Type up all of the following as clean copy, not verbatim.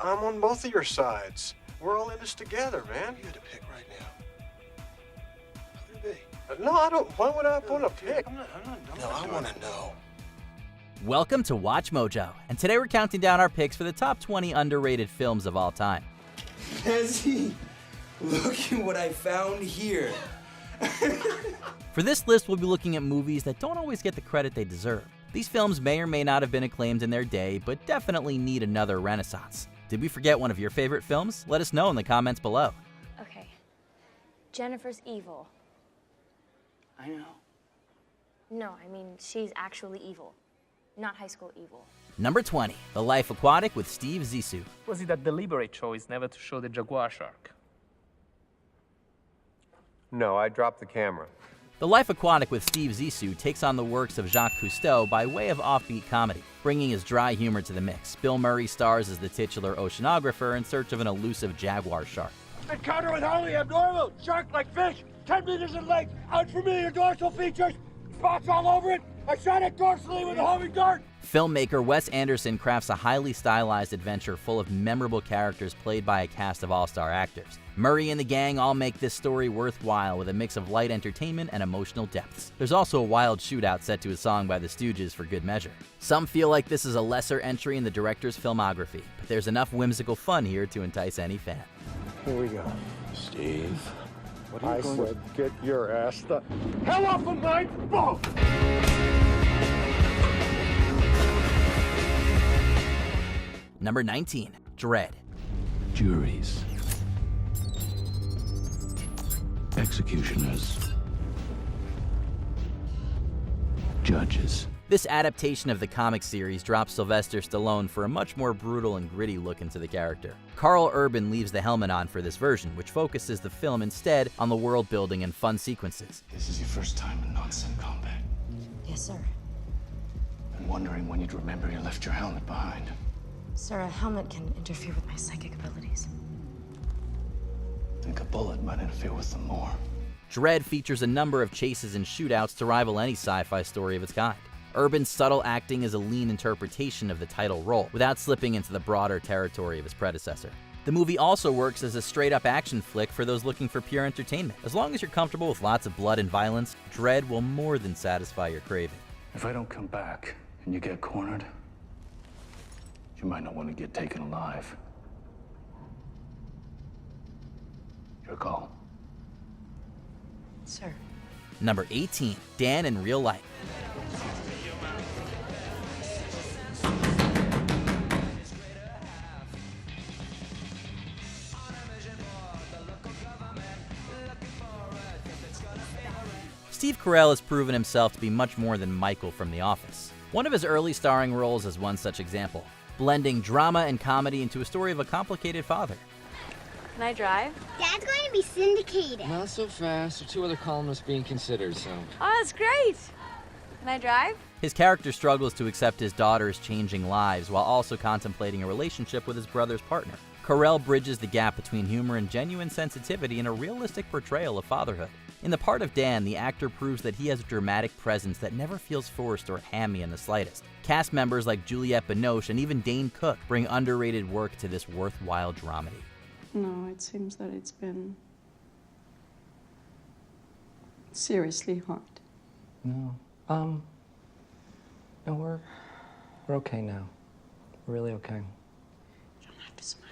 I'm on both of your sides. We're all in this together, man. You had to pick right now. Who would it be? No, I don't. Why would I want to pick? I'm not no, I want to know. Welcome to Watch Mojo, and today we're counting down our picks for the top 20 underrated films of all time. Jesse, look at what I found here. For this list, we'll be looking at movies that don't always get the credit they deserve. These films may or may not have been acclaimed in their day, but definitely need another renaissance. Did we forget one of your favorite films? Let us know in the comments below. Okay. Jennifer's evil. I know. No, I mean, she's actually evil. Not high school evil. Number 20, The Life Aquatic with Steve Zissou. Was it a deliberate choice never to show the jaguar shark? No, I dropped the camera. The Life Aquatic with Steve Zissou takes on the works of Jacques Cousteau by way of offbeat comedy, bringing his dry humor to the mix. Bill Murray stars as the titular oceanographer in search of an elusive jaguar shark. Encounter with highly abnormal, shark-like fish, 10 meters in length, unfamiliar dorsal features, spots all over it. I shot it dorsally with a homing dart. Filmmaker Wes Anderson crafts a highly stylized adventure full of memorable characters played by a cast of all-star actors. Murray and the gang all make this story worthwhile with a mix of light entertainment and emotional depths. There's also a wild shootout set to a song by the Stooges for good measure. Some feel like this is a lesser entry in the director's filmography, but there's enough whimsical fun here to entice any fan. Here we go. Steve, What are you going to get your ass the hell off of my boat! Number 19, Dread. Juries, executioners, judges. This adaptation of the comic series drops Sylvester Stallone for a much more brutal and gritty look into the character. Carl Urban leaves the helmet on for this version, which focuses the film instead on the world building and fun sequences. This is your first time in non-sim combat. Yes, sir. I'm wondering when you'd remember you left your helmet behind. Sir, a helmet can interfere with my psychic abilities. Think a bullet might interfere with them more. Dread features a number of chases and shootouts to rival any sci-fi story of its kind. Urban's subtle acting is a lean interpretation of the title role, without slipping into the broader territory of his predecessor. The movie also works as a straight-up action flick for those looking for pure entertainment. As long as you're comfortable with lots of blood and violence, Dread will more than satisfy your craving. If I don't come back and you get cornered, you might not want to get taken alive. Your call. Sir. Number 18, Dan in Real Life. Steve Carell has proven himself to be much more than Michael from The Office. One of his early starring roles is one such example, blending drama and comedy into a story of a complicated father. Can I drive? Dad's going to be syndicated. Not so fast. There are 2 other columnists being considered, so... Oh, that's great. Can I drive? His character struggles to accept his daughter's changing lives while also contemplating a relationship with his brother's partner. Carell bridges the gap between humor and genuine sensitivity in a realistic portrayal of fatherhood. In the part of Dan, the actor proves that he has a dramatic presence that never feels forced or hammy in the slightest. Cast members like Juliette Binoche and even Dane Cook bring underrated work to this worthwhile dramedy. No, it seems that it's been seriously hard. No. No, we're okay now. We're really okay. You don't have to smile.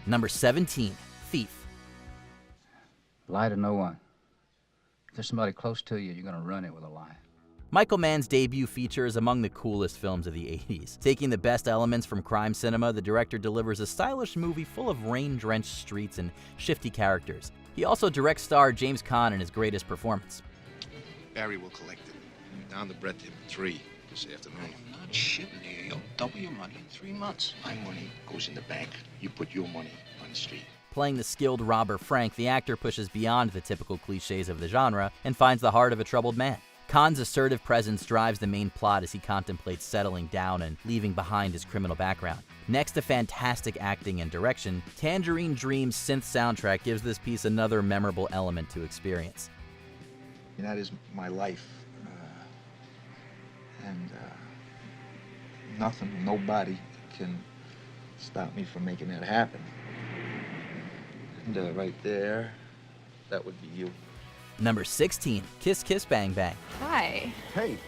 Number 17, Thief. Lie to no one. If there's somebody close to you, you're gonna run it with a lie. Michael Mann's debut feature is among the coolest films of the 80s. Taking the best elements from crime cinema, the director delivers a stylish movie full of rain-drenched streets and shifty characters. He also directs star James Caan in his greatest performance. Barry will collect it. We're down to Brett Tip 3 this afternoon. I'm not shipping you. You'll double your money in 3 months. My money goes in the bank. You put your money on the street. Playing the skilled robber Frank, the actor pushes beyond the typical cliches of the genre and finds the heart of a troubled man. Caan's assertive presence drives the main plot as he contemplates settling down and leaving behind his criminal background. Next to fantastic acting and direction, Tangerine Dream's synth soundtrack gives this piece another memorable element to experience. That is my life. And nothing, nobody can stop me from making that happen. And right there, that would be you. Number 16, Kiss Kiss Bang Bang. Hi. Hey.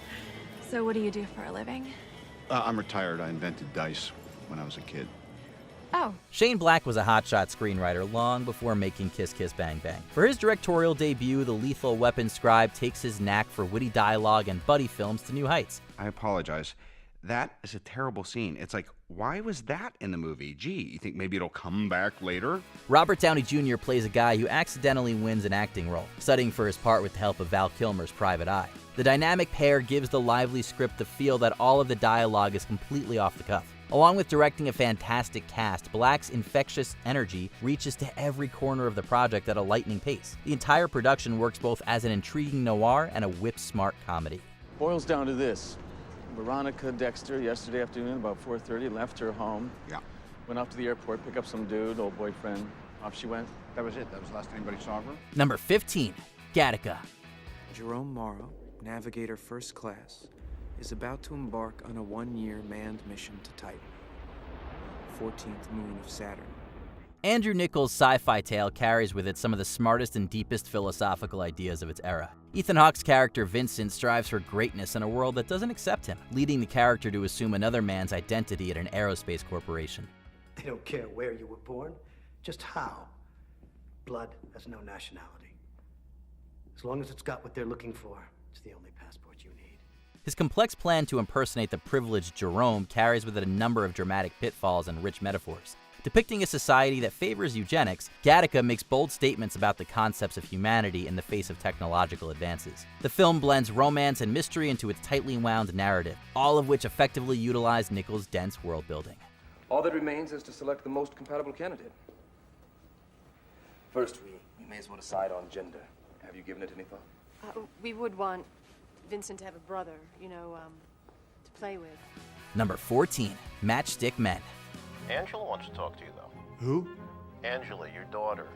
So what do you do for a living? I'm retired. I invented dice when I was a kid. Oh. Shane Black was a hotshot screenwriter long before making Kiss Kiss Bang Bang. For his directorial debut, the Lethal Weapon scribe takes his knack for witty dialogue and buddy films to new heights. I apologize. That is a terrible scene. It's like, why was that in the movie? Gee, you think maybe it'll come back later? Robert Downey Jr. plays a guy who accidentally wins an acting role, studying for his part with the help of Val Kilmer's private eye. The dynamic pair gives the lively script the feel that all of the dialogue is completely off the cuff. Along with directing a fantastic cast, Black's infectious energy reaches to every corner of the project at a lightning pace. The entire production works both as an intriguing noir and a whip-smart comedy. Boils down to this. Veronica Dexter, yesterday afternoon, about 4:30, left her home. Yeah. Went off to the airport, pick up some dude, old boyfriend. Off she went. That was it. That was the last anybody saw of her? Number 15, Gattaca. Jerome Morrow, Navigator First Class, is about to embark on a 1-year manned mission to Titan, 14th moon of Saturn. Andrew Nichols' sci-fi tale carries with it some of the smartest and deepest philosophical ideas of its era. Ethan Hawke's character Vincent strives for greatness in a world that doesn't accept him, leading the character to assume another man's identity at an aerospace corporation. They don't care where you were born, just how. Blood has no nationality. As long as it's got what they're looking for, it's the only passport you need. His complex plan to impersonate the privileged Jerome carries with it a number of dramatic pitfalls and rich metaphors. Depicting a society that favors eugenics, Gattaca makes bold statements about the concepts of humanity in the face of technological advances. The film blends romance and mystery into its tightly wound narrative, all of which effectively utilize Nichols' dense world building. All that remains is to select the most compatible candidate. First, we may as well decide on gender. Have you given it any thought? We would want Vincent to have a brother, to play with. Number 14, Matchstick Men. Angela wants to talk to you, though. Who? Angela, your daughter.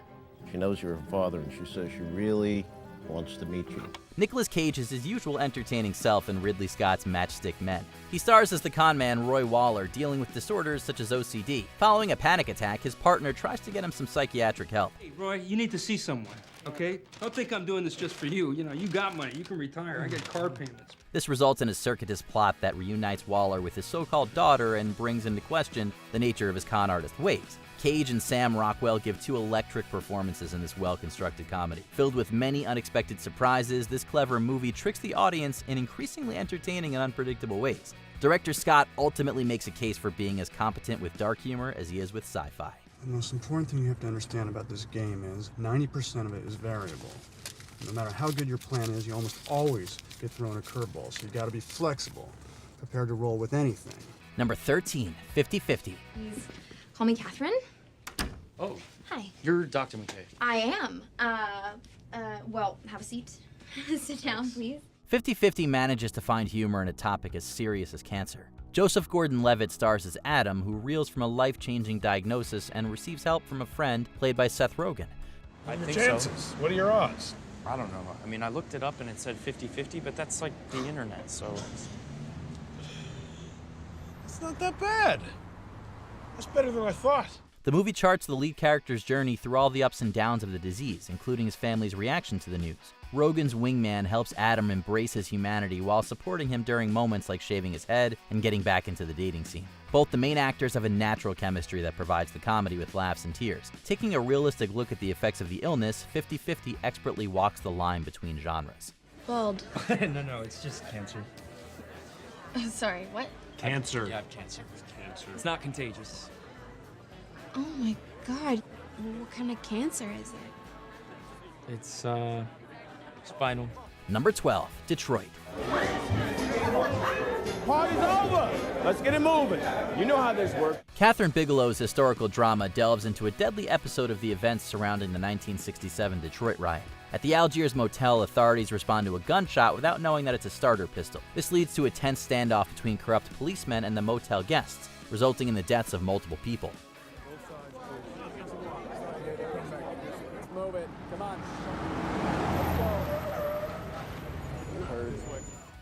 She knows you're her father, and she says she really wants to meet you. Nicolas Cage is his usual entertaining self in Ridley Scott's Matchstick Men. He stars as the con man Roy Waller, dealing with disorders such as OCD. Following a panic attack, his partner tries to get him some psychiatric help. Hey, Roy, you need to see someone, okay? Don't think I'm doing this just for you. You got money. You can retire. I get car payments. This results in a circuitous plot that reunites Waller with his so-called daughter and brings into question the nature of his con artist ways. Cage and Sam Rockwell give two electric performances in this well-constructed comedy. Filled with many unexpected surprises, this clever movie tricks the audience in increasingly entertaining and unpredictable ways. Director Scott ultimately makes a case for being as competent with dark humor as he is with sci-fi. The most important thing you have to understand about this game is 90% of it is variable. No matter how good your plan is, you almost always get thrown a curveball, so you gotta be flexible, prepared to roll with anything. Number 13, 50-50. Please call me Catherine. Oh. Hi. You're Dr. McKay. I am. Well, have a seat. Sit down, please. 50-50 manages to find humor in a topic as serious as cancer. Joseph Gordon-Levitt stars as Adam, who reels from a life-changing diagnosis and receives help from a friend played by Seth Rogen. I think chances? so. What are your odds? I don't know. I mean, I looked it up and it said 50-50, but that's like the internet, so... It's not that bad. That's better than I thought. The movie charts the lead character's journey through all the ups and downs of the disease, including his family's reaction to the news. Rogen's wingman helps Adam embrace his humanity while supporting him during moments like shaving his head and getting back into the dating scene. Both the main actors have a natural chemistry that provides the comedy with laughs and tears. Taking a realistic look at the effects of the illness, 50-50 expertly walks the line between genres. Bald. No, it's just cancer. Sorry, what? Cancer. Yeah, cancer. Cancer. It's not contagious. Oh my God. What kind of cancer is it? It's, spinal. Number 12, Detroit. Party's over. Let's get it moving. You know how this works. Catherine Bigelow's historical drama delves into a deadly episode of the events surrounding the 1967 Detroit riot. At the Algiers Motel, authorities respond to a gunshot without knowing that it's a starter pistol. This leads to a tense standoff between corrupt policemen and the motel guests, resulting in the deaths of multiple people. Move it. Come on.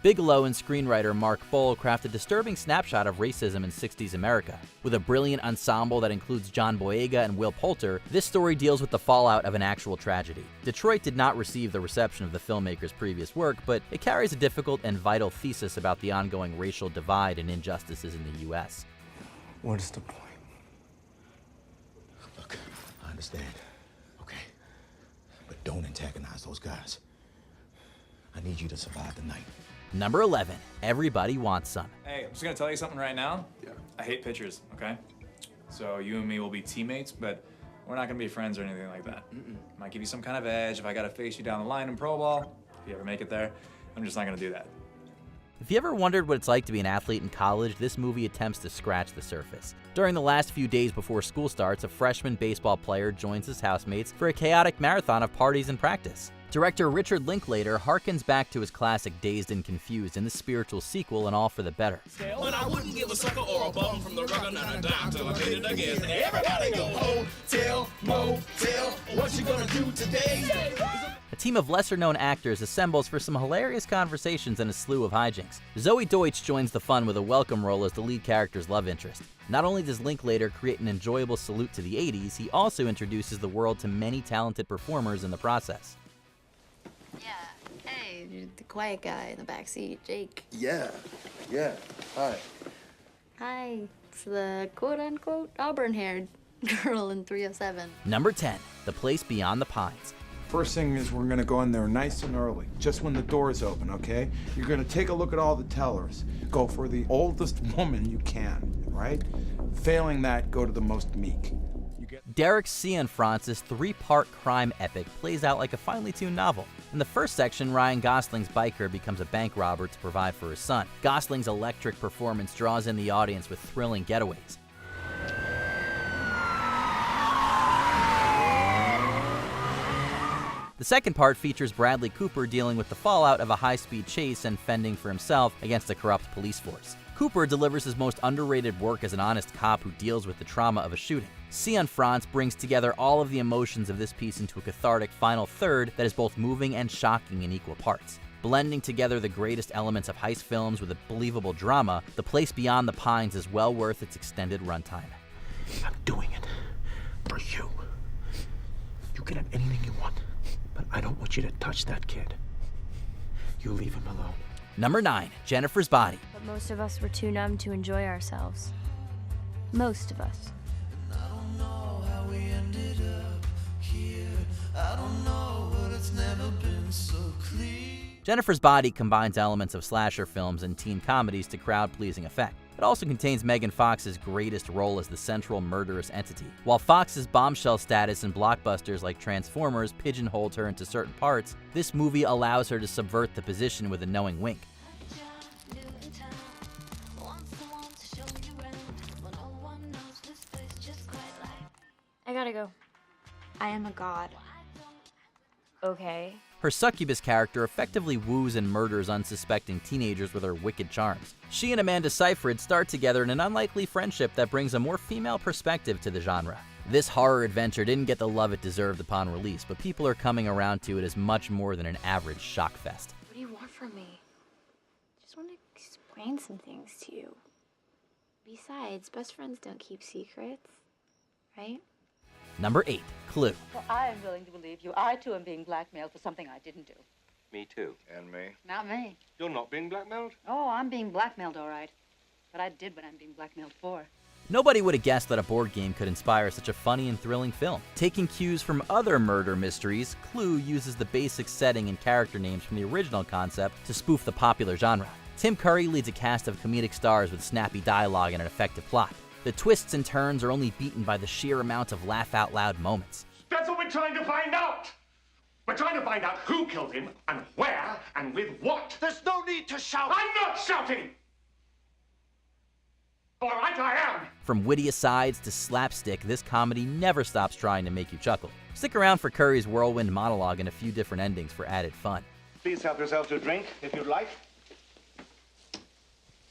Bigelow and screenwriter Mark Bowl craft a disturbing snapshot of racism in 60s America. With a brilliant ensemble that includes John Boyega and Will Poulter, this story deals with the fallout of an actual tragedy. Detroit did not receive the reception of the filmmaker's previous work, but it carries a difficult and vital thesis about the ongoing racial divide and injustices in the U.S. What is the point? Look, I understand, okay? But don't antagonize those guys. I need you to survive the night. Number 11, Everybody Wants Some. Hey, I'm just gonna tell you something right now. Yeah. I hate pictures, okay? So you and me will be teammates, but we're not gonna be friends or anything like that. Might give you some kind of edge if I gotta face you down the line in pro ball. If you ever make it there, I'm just not gonna do that. If you ever wondered what it's like to be an athlete in college, this movie attempts to scratch the surface. During the last few days before school starts, a freshman baseball player joins his housemates for a chaotic marathon of parties and practice. Director Richard Linklater harkens back to his classic Dazed and Confused in the spiritual sequel and All for the Better. But I wouldn't give a sucker or a bum from the rugger, not a dime till I made it again. Everybody go hotel, motel, what you gonna do today? A team of lesser-known actors assembles for some hilarious conversations and a slew of hijinks. Zoe Deutsch joins the fun with a welcome role as the lead character's love interest. Not only does Linklater create an enjoyable salute to the 80s, he also introduces the world to many talented performers in the process. Hey, you're the quiet guy in the backseat, Jake. Yeah. Hi. Hi, it's the quote-unquote auburn-haired girl in 307. Number 10, The Place Beyond the Pines. First thing is we're gonna go in there nice and early, just when the doors open, okay? You're gonna take a look at all the tellers. Go for the oldest woman you can, right? Failing that, go to the most meek. Derek Cianfrance's three-part crime epic plays out like a finely tuned novel. In the first section, Ryan Gosling's biker becomes a bank robber to provide for his son. Gosling's electric performance draws in the audience with thrilling getaways. The second part features Bradley Cooper dealing with the fallout of a high-speed chase and fending for himself against a corrupt police force. Cooper delivers his most underrated work as an honest cop who deals with the trauma of a shooting. Cianfrance brings together all of the emotions of this piece into a cathartic final third that is both moving and shocking in equal parts. Blending together the greatest elements of heist films with a believable drama, The Place Beyond the Pines is well worth its extended runtime. I'm doing it for you. You can have anything you want, but I don't want you to touch that kid. You leave him alone. Number 9, Jennifer's Body. But most of us were too numb to enjoy ourselves. Most of us. Jennifer's Body combines elements of slasher films and teen comedies to crowd-pleasing effect. It also contains Megan Fox's greatest role as the central murderous entity. While Fox's bombshell status in blockbusters like Transformers pigeonholed her into certain parts, this movie allows her to subvert the position with a knowing wink. I gotta go. I am a god. Okay. Her succubus character effectively woos and murders unsuspecting teenagers with her wicked charms. She and Amanda Seyfried start together in an unlikely friendship that brings a more female perspective to the genre. This horror adventure didn't get the love it deserved upon release, but people are coming around to it as much more than an average shock fest. What do you want from me? I just want to explain some things to you. Besides, best friends don't keep secrets, right? Number 8, Clue. Well, I am willing to believe you. I, too, am being blackmailed for something I didn't do. Me too. And me. Not me. You're not being blackmailed? Oh, I'm being blackmailed, all right. But I did what I'm being blackmailed for. Nobody would have guessed that a board game could inspire such a funny and thrilling film. Taking cues from other murder mysteries, Clue uses the basic setting and character names from the original concept to spoof the popular genre. Tim Curry leads a cast of comedic stars with snappy dialogue and an effective plot. The twists and turns are only beaten by the sheer amount of laugh-out-loud moments. That's what we're trying to find out. We're trying to find out who killed him, and where, and with what. There's no need to shout. I'm not shouting! All right, I am. From witty asides to slapstick, this comedy never stops trying to make you chuckle. Stick around for Curry's whirlwind monologue and a few different endings for added fun. Please help yourself to a drink, if you'd like.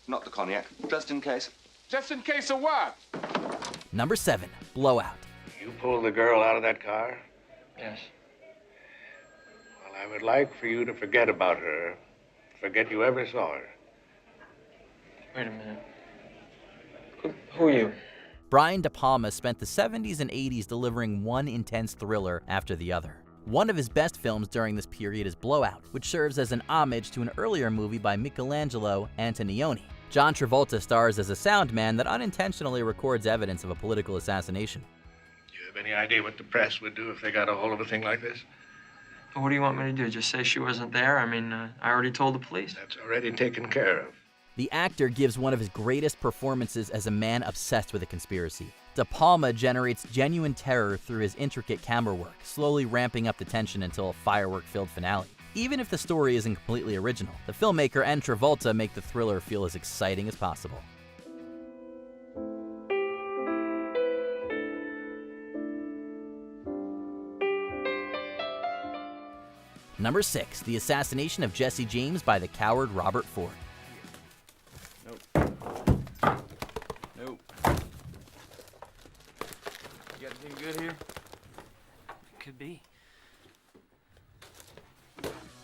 Not the cognac, just in case. Just in case of what? Number 7, Blowout. You pulled the girl out of that car? Yes. Well, I would like for you to forget about her Forget you ever saw her. Wait a minute. Who are you? Brian De Palma spent the 70s and 80s delivering one intense thriller after the other. One of his best films during this period is Blowout, which serves as an homage to an earlier movie by Michelangelo Antonioni. John Travolta stars as a sound man that unintentionally records evidence of a political assassination. Do you have any idea what the press would do if they got a hold of a thing like this? What do you want me to do? Just say she wasn't there? I mean, I already told the police. That's already taken care of. The actor gives one of his greatest performances as a man obsessed with a conspiracy. De Palma generates genuine terror through his intricate camera work, slowly ramping up the tension until a firework-filled finale. Even if the story isn't completely original, the filmmaker and Travolta make the thriller feel as exciting as possible. Number 6, The Assassination of Jesse James by the coward Robert Ford. Nope. You got anything good here? Could be.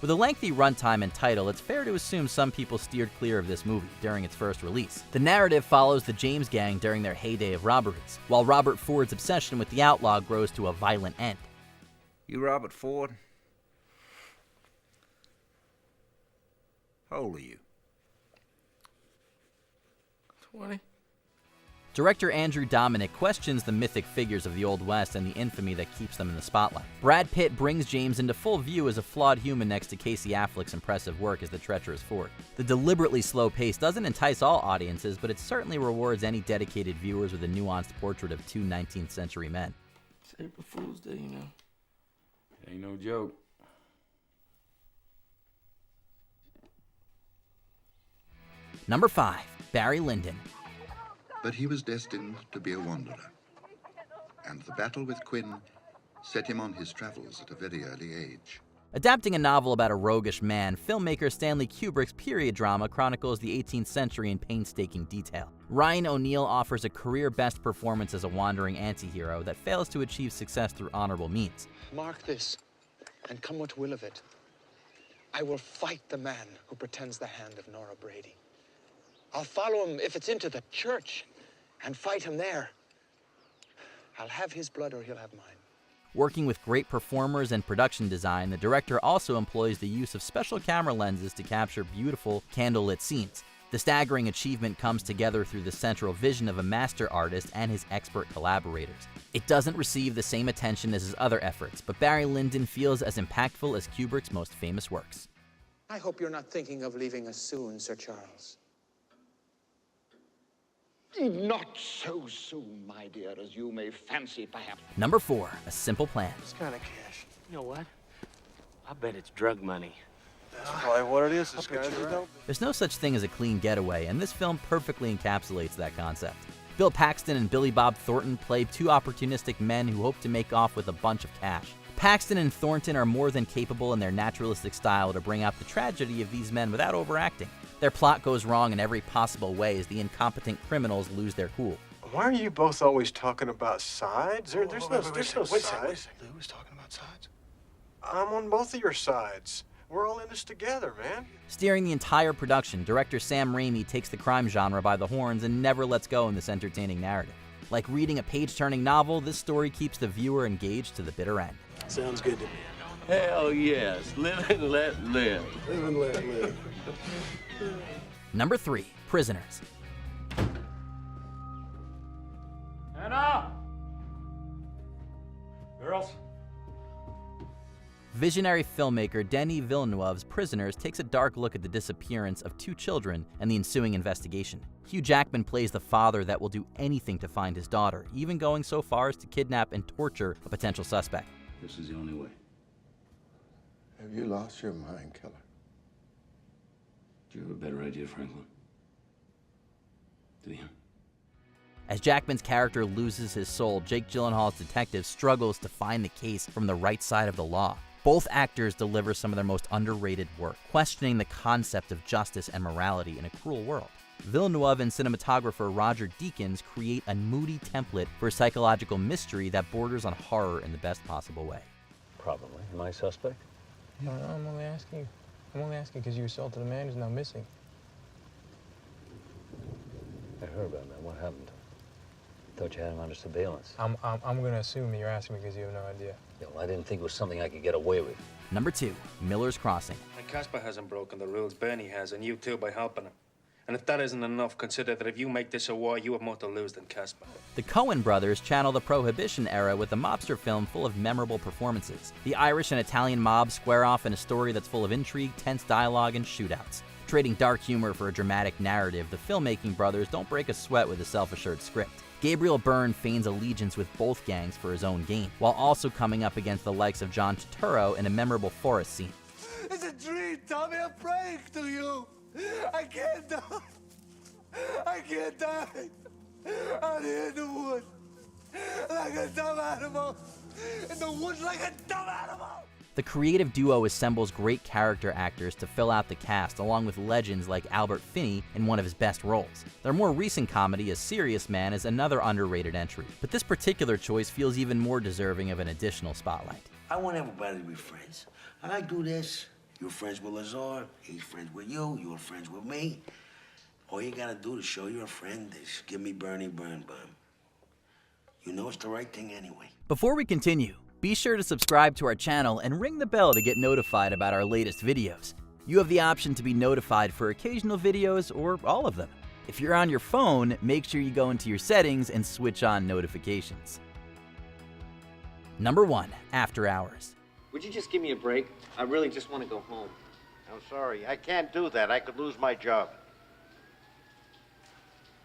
With a lengthy runtime and title, it's fair to assume some people steered clear of this movie during its first release. The narrative follows the James gang during their heyday of robberies, while Robert Ford's obsession with the outlaw grows to a violent end. You Robert Ford? How old are you? 20. Director Andrew Dominic questions the mythic figures of the Old West and the infamy that keeps them in the spotlight. Brad Pitt brings James into full view as a flawed human next to Casey Affleck's impressive work as the treacherous Ford. The deliberately slow pace doesn't entice all audiences, but it certainly rewards any dedicated viewers with a nuanced portrait of two 19th century men. It's April Fool's Day, you know. Ain't no joke. Number 5, Barry Lyndon. But he was destined to be a wanderer, and the battle with Quinn set him on his travels at a very early age. Adapting a novel about a roguish man, filmmaker Stanley Kubrick's period drama chronicles the 18th century in painstaking detail. Ryan O'Neal offers a career-best performance as a wandering anti-hero that fails to achieve success through honorable means. Mark this, and come what will of it. I will fight the man who pretends the hand of Nora Brady. I'll follow him if it's into the church and fight him there. I'll have his blood or he'll have mine. Working with great performers and production design, the director also employs the use of special camera lenses to capture beautiful, candlelit scenes. The staggering achievement comes together through the central vision of a master artist and his expert collaborators. It doesn't receive the same attention as his other efforts, but Barry Lyndon feels as impactful as Kubrick's most famous works. I hope you're not thinking of leaving us soon, Sir Charles. Not so soon, my dear, as you may fancy, perhaps. Number 4, A Simple Plan. It's kind of cash. You know what? I bet it's drug money. That's probably what it is. This guy's a dope. There's no such thing as a clean getaway, and this film perfectly encapsulates that concept. Bill Paxton and Billy Bob Thornton play two opportunistic men who hope to make off with a bunch of cash. Paxton and Thornton are more than capable in their naturalistic style to bring out the tragedy of these men without overacting. Their plot goes wrong in every possible way as the incompetent criminals lose their cool. Why are you both always talking about sides? There's no sides. Lou was talking about sides. I'm on both of your sides. We're all in this together, man. Steering the entire production, director Sam Raimi takes the crime genre by the horns and never lets go in this entertaining narrative. Like reading a page-turning novel, this story keeps the viewer engaged to the bitter end. Sounds good to me. Hell yes. Live and let live. Live and let live. Number 3, Prisoners. Anna! Girls? Visionary filmmaker Denis Villeneuve's Prisoners takes a dark look at the disappearance of two children and the ensuing investigation. Hugh Jackman plays the father that will do anything to find his daughter, even going so far as to kidnap and torture a potential suspect. This is the only way. Have you lost your mind, killer? Do you have a better idea, Franklin? Do you? As Jackman's character loses his soul, Jake Gyllenhaal's detective struggles to find the case from the right side of the law. Both actors deliver some of their most underrated work, questioning the concept of justice and morality in a cruel world. Villeneuve and cinematographer Roger Deakins create a moody template for a psychological mystery that borders on horror in the best possible way. Probably. Am I suspect? No, I'm only asking you. I'm only asking because you assaulted a man who's now missing. I heard about that. What happened? Thought you had him under surveillance. I'm going to assume that you're asking me because you have no idea. Yeah, well, I didn't think it was something I could get away with. Number 2, Miller's Crossing. And Casper hasn't broken the rules. Bernie has, and you too by helping him. And if that isn't enough, consider that if you make this a war, you have more to lose than Casper. The Coen brothers channel the Prohibition era with a mobster film full of memorable performances. The Irish and Italian mob square off in a story that's full of intrigue, tense dialogue, and shootouts. Trading dark humor for a dramatic narrative, the filmmaking brothers don't break a sweat with a self-assured script. Gabriel Byrne feigns allegiance with both gangs for his own gain, while also coming up against the likes of John Turturro in a memorable forest scene. It's a dream, Tommy. I'm praying to you. I can't die. I can't die. Out here in the woods, like a dumb animal. In the woods, like a dumb animal. The creative duo assembles great character actors to fill out the cast, along with legends like Albert Finney in one of his best roles. Their more recent comedy, A Serious Man, is another underrated entry, but this particular choice feels even more deserving of an additional spotlight. I want everybody to be friends. And I do this. You're friends with Lazar, he's friends with you, you're friends with me. All you gotta do to show you're a friend is give me Bernie Birnbaum. You know it's the right thing anyway. Before we continue, be sure to subscribe to our channel and ring the bell to get notified about our latest videos. You have the option to be notified for occasional videos or all of them. If you're on your phone, make sure you go into your settings and switch on notifications. Number 1, After Hours. Would you just give me a break? I really just want to go home. I'm sorry, I can't do that. I could lose my job.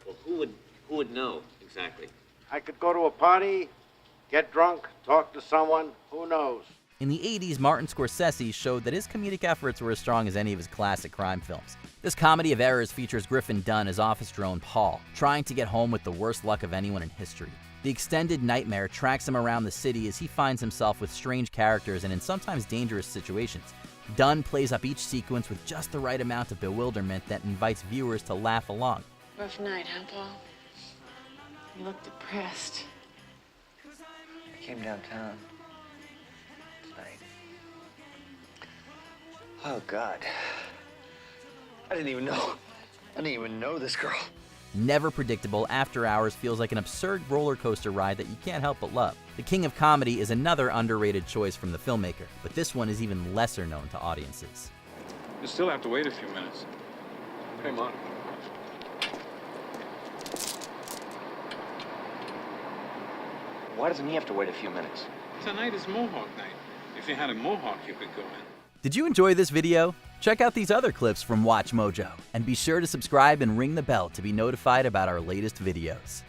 Well, who would know exactly? I could go to a party, get drunk, talk to someone, who knows? In the 80s, Martin Scorsese showed that his comedic efforts were as strong as any of his classic crime films. This comedy of errors features Griffin Dunne as office drone Paul, trying to get home with the worst luck of anyone in history. The extended nightmare tracks him around the city as he finds himself with strange characters and in sometimes dangerous situations. Dunne plays up each sequence with just the right amount of bewilderment that invites viewers to laugh along. Rough night, huh, Paul? You look depressed. I came downtown tonight. Oh, God. I didn't even know this girl. Never predictable, After Hours feels like an absurd roller coaster ride that you can't help but love. The King of Comedy is another underrated choice from the filmmaker, but this one is even lesser known to audiences. You still have to wait a few minutes. Come on. Why doesn't he have to wait a few minutes? Tonight is Mohawk night. If you had a Mohawk, you could go in. Did you enjoy this video? Check out these other clips from Watch Mojo, and be sure to subscribe and ring the bell to be notified about our latest videos.